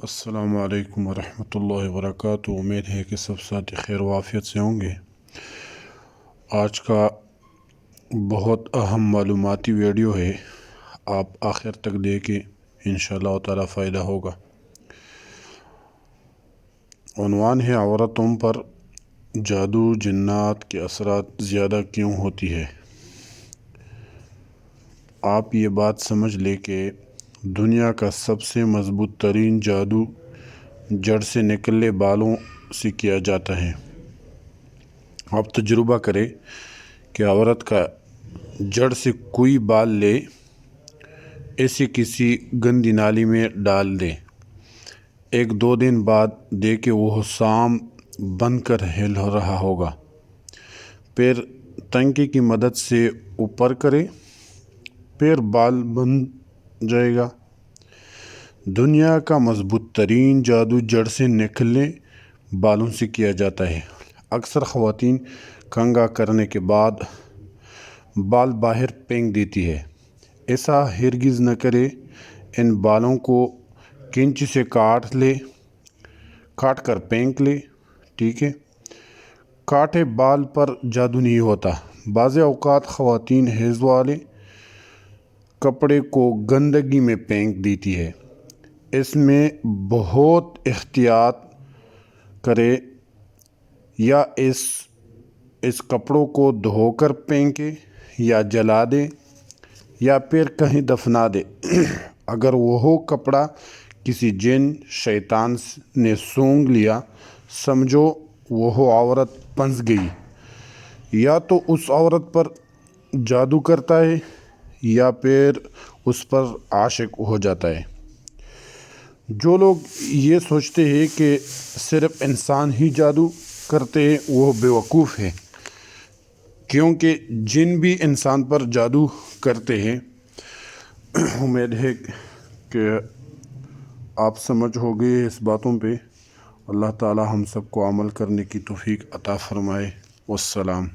السلام علیکم ورحمۃ اللہ وبرکاتہ۔ امید ہے کہ سب ساتھ خیر و عافیت سے ہوں گے۔ آج کا بہت اہم معلوماتی ویڈیو ہے، آپ آخر تک دیکھیں، انشاءاللہ تعالی فائدہ ہوگا۔ عنوان ہے عورتوں پر جادو جنات کے اثرات زیادہ کیوں ہوتی ہے۔ آپ یہ بات سمجھ لیں کہ دنیا کا سب سے مضبوط ترین جادو جڑ سے نکلے بالوں سے کیا جاتا ہے۔ آپ تجربہ کریں کہ عورت کا جڑ سے کوئی بال لے، اسے کسی گندی نالی میں ڈال دے، 1-2 دن بعد دیکھے وہ سام بن کر ہل رہا ہوگا، پھر تنکے کی مدد سے اوپر کرے، پھر بال بن جائے گا۔ دنیا کا مضبوط ترین جادو جڑ سے نکلے بالوں سے کیا جاتا ہے۔ اکثر خواتین کنگھا کرنے کے بعد بال باہر پھینک دیتی ہے۔ ایسا ہرگز نہ کرے، ان بالوں کو کینچی سے کاٹ کر پھینک لے، ٹھیک ہے۔ کاٹے بال پر جادو نہیں ہوتا۔ بعض اوقات خواتین حیض والے کپڑے کو گندگی میں پھینک دیتی ہے، اس میں بہت احتیاط کرے، یا اس کپڑوں کو دھو کر پھینکے، یا جلا دے، یا پھر کہیں دفنا دے۔ اگر وہ کپڑا کسی جن شیطان نے سونگھ لیا، سمجھو وہ عورت پھنس گئی، یا تو اس عورت پر جادو کرتا ہے یا پھر اس پر عاشق ہو جاتا ہے۔ جو لوگ یہ سوچتے ہیں کہ صرف انسان ہی جادو کرتے ہیں، وہ بیوقوف ہے، کیونکہ جن بھی انسان پر جادو کرتے ہیں۔ امید ہے کہ آپ سمجھ ہو گئے اس باتوں پہ۔ اللہ تعالی ہم سب کو عمل کرنے کی توفیق عطا فرمائے۔ والسلام۔